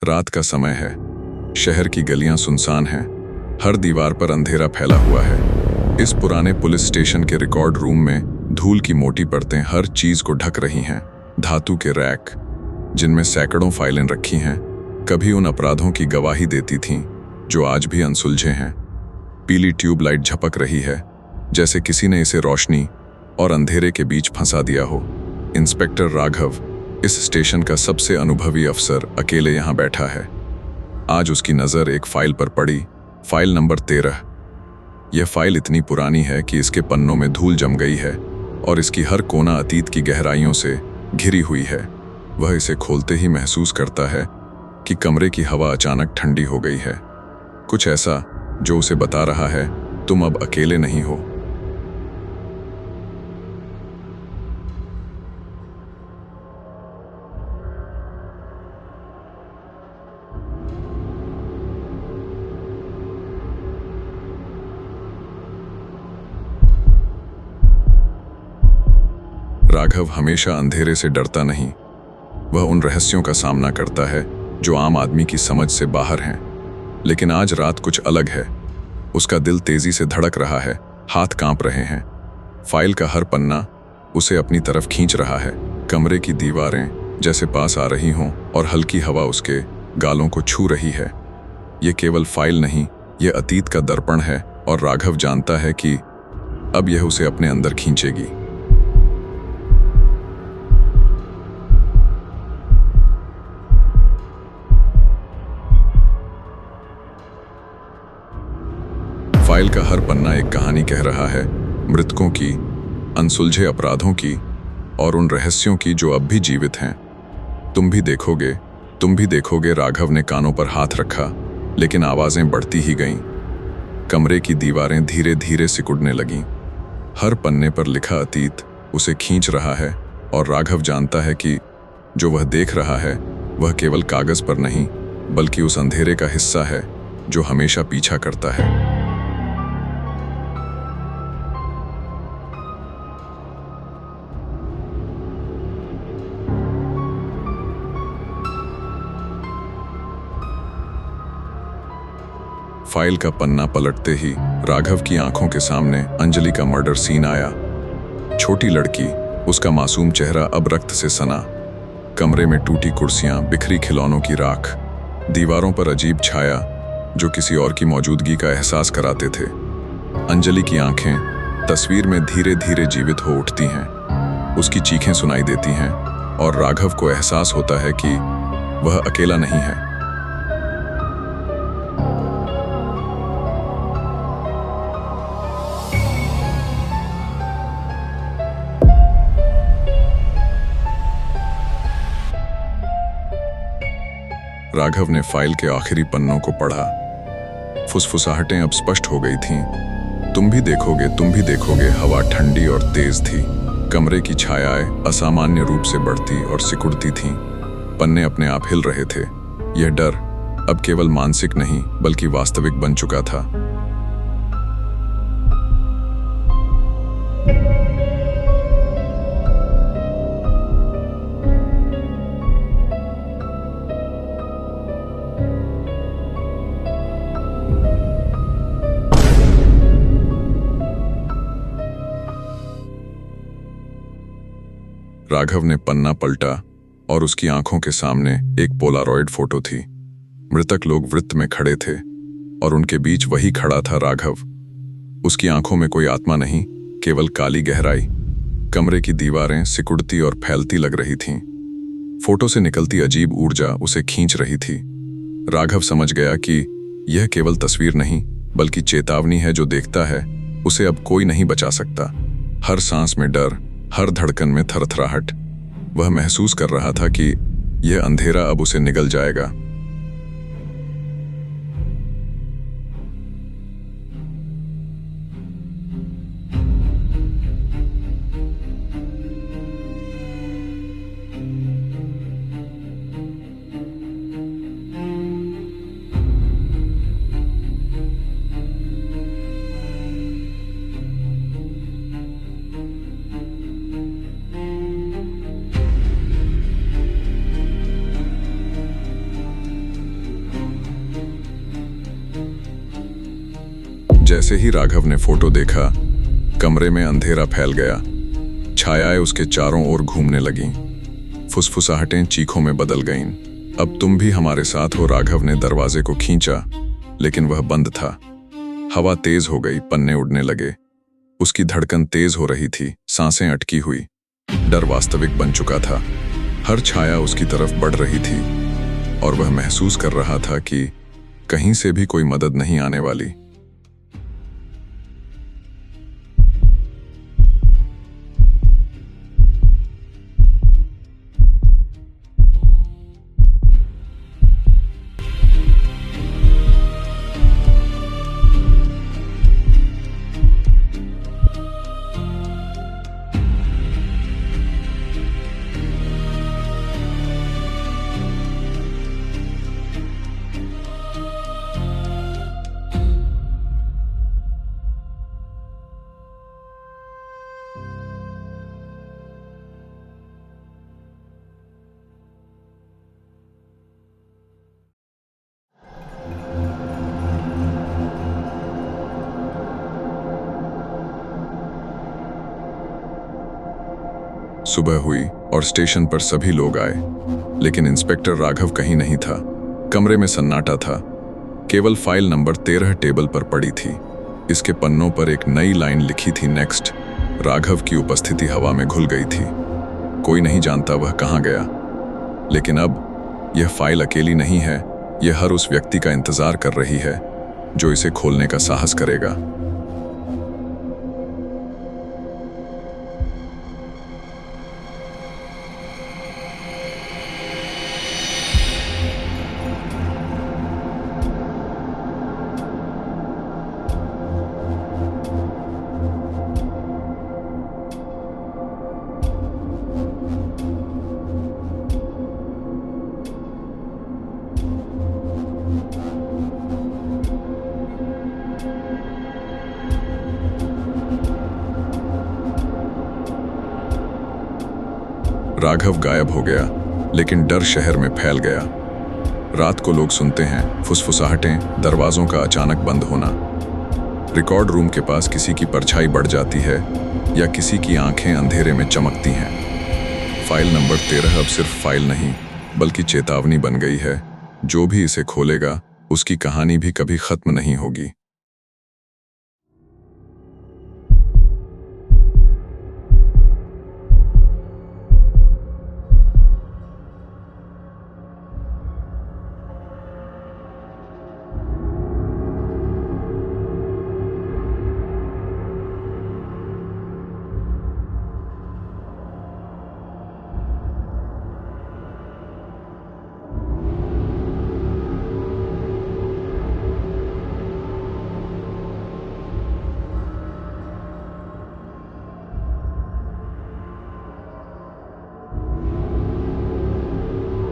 रात का समय है। शहर की गलियां सुनसान हैं। हर दीवार पर अंधेरा फैला हुआ है। इस पुराने पुलिस स्टेशन के रिकॉर्ड रूम में धूल की मोटी परतें हर चीज को ढक रही हैं। धातु के रैक जिनमें सैकड़ों फाइलें रखी हैं, कभी उन अपराधों की गवाही देती थीं जो आज भी अनसुलझे हैं। पीली ट्यूबलाइट झपक रही है, जैसे किसी ने इसे रोशनी और अंधेरे के बीच फंसा दिया हो। इंस्पेक्टर राघव, इस स्टेशन का सबसे अनुभवी अफसर, अकेले यहाँ बैठा है। आज उसकी नज़र एक फाइल पर पड़ी, फाइल नंबर 13। यह फाइल इतनी पुरानी है कि इसके पन्नों में धूल जम गई है और इसकी हर कोना अतीत की गहराइयों से घिरी हुई है। वह इसे खोलते ही महसूस करता है कि कमरे की हवा अचानक ठंडी हो गई है। कुछ ऐसा जो उसे बता रहा है, तुम अब अकेले नहीं हो। राघव हमेशा अंधेरे से डरता नहीं। वह उन रहस्यों का सामना करता है जो आम आदमी की समझ से बाहर हैं। लेकिन आज रात कुछ अलग है। उसका दिल तेजी से धड़क रहा है, हाथ कांप रहे हैं। फाइल का हर पन्ना उसे अपनी तरफ खींच रहा है। कमरे की दीवारें जैसे पास आ रही हों और हल्की हवा उसके गालों को छू रही है। यह केवल फाइल नहीं, यह अतीत का दर्पण है और राघव जानता है कि अब यह उसे अपने अंदर खींचेगी। फाइल का हर पन्ना एक कहानी कह रहा है, मृतकों की, अनसुलझे अपराधों की और उन रहस्यों की जो अब भी जीवित हैं। तुम भी देखोगे। राघव ने कानों पर हाथ रखा, लेकिन आवाजें बढ़ती ही गईं। कमरे की दीवारें धीरे धीरे सिकुड़ने लगीं। हर पन्ने पर लिखा अतीत उसे खींच रहा है और राघव जानता है कि जो वह देख रहा है वह केवल कागज पर नहीं, बल्कि उस अंधेरे का हिस्सा है जो हमेशा पीछा करता है। फाइल का पन्ना पलटते ही राघव की आंखों के सामने अंजलि का मर्डर सीन आया। छोटी लड़की, उसका मासूम चेहरा अब रक्त से सना। कमरे में टूटी कुर्सियां, बिखरी खिलौनों की राख, दीवारों पर अजीब छाया जो किसी और की मौजूदगी का एहसास कराते थे। अंजलि की आंखें तस्वीर में धीरे धीरे जीवित हो उठती हैं। उसकी चीखें सुनाई देती हैं और राघव को एहसास होता है कि वह अकेला नहीं है। राघव ने फाइल के आखिरी पन्नों को पढ़ा। फुसफुसाहटें अब स्पष्ट हो गई थीं। तुम भी देखोगे। हवा ठंडी और तेज थी। कमरे की छायाएं असामान्य रूप से बढ़ती और सिकुड़ती थीं। पन्ने अपने आप हिल रहे थे। यह डर अब केवल मानसिक नहीं, बल्कि वास्तविक बन चुका था। राघव ने पन्ना पलटा और उसकी आंखों के सामने एक पोलारॉइड फोटो थी। मृतक लोग वृत्त में खड़े थे और उनके बीच वही खड़ा था राघव। उसकी आंखों में कोई आत्मा नहीं, केवल काली गहराई। कमरे की दीवारें सिकुड़ती और फैलती लग रही थीं। फोटो से निकलती अजीब ऊर्जा उसे खींच रही थी। राघव समझ गया कि यह केवल तस्वीर नहीं, बल्कि चेतावनी है जो देखता है उसे अब कोई नहीं बचा सकता। हर सांस में डर, हर धड़कन में थरथराहट। वह महसूस कर रहा था कि यह अंधेरा अब उसे निगल जाएगा। जैसे ही राघव ने फोटो देखा, कमरे में अंधेरा फैल गया। छायाएं उसके चारों ओर घूमने लगीं। फुसफुसाहटें चीखों में बदल गईं। अब तुम भी हमारे साथ हो। राघव ने दरवाजे को खींचा, लेकिन वह बंद था। हवा तेज हो गई, पन्ने उड़ने लगे। उसकी धड़कन तेज हो रही थी, सांसें अटकी हुई। डर वास्तविक बन चुका था। हर छाया उसकी तरफ बढ़ रही थी और वह महसूस कर रहा था कि कहीं से भी कोई मदद नहीं आने वाली। सुबह हुई और स्टेशन पर सभी लोग आए, लेकिन इंस्पेक्टर राघव कहीं नहीं था। कमरे में सन्नाटा था। केवल फाइल नंबर 13 टेबल पर पड़ी थी। इसके पन्नों पर एक नई लाइन लिखी थी, नेक्स्ट। राघव की उपस्थिति हवा में घुल गई थी। कोई नहीं जानता वह कहाँ गया। लेकिन अब यह फाइल अकेली नहीं है। यह हर उस व्यक्ति का इंतजार कर रही है जो इसे खोलने का साहस करेगा। राघव गायब हो गया, लेकिन डर शहर में फैल गया। रात को लोग सुनते हैं फुसफुसाहटें, दरवाजों का अचानक बंद होना। रिकॉर्ड रूम के पास किसी की परछाई बढ़ जाती है या किसी की आंखें अंधेरे में चमकती हैं। फाइल नंबर 13 अब सिर्फ फाइल नहीं, बल्कि चेतावनी बन गई है। जो भी इसे खोलेगा, उसकी कहानी भी कभी खत्म नहीं होगी।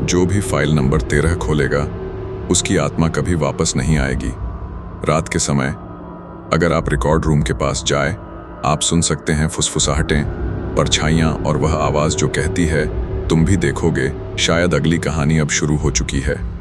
जो भी फाइल नंबर 13 खोलेगा, उसकी आत्मा कभी वापस नहीं आएगी। रात के समय अगर आप रिकॉर्ड रूम के पास जाए, आप सुन सकते हैं फुसफुसाहटें, परछाइयां और वह आवाज जो कहती है, तुम भी देखोगे। शायद अगली कहानी अब शुरू हो चुकी है।